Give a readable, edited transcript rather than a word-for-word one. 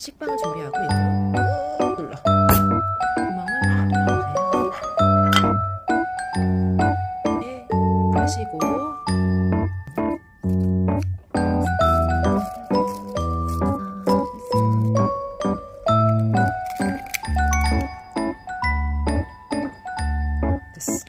식빵을 준비하고 이걸로 꾹 눌러. 구멍을 눌러주세요. 네, 마시고 됐어.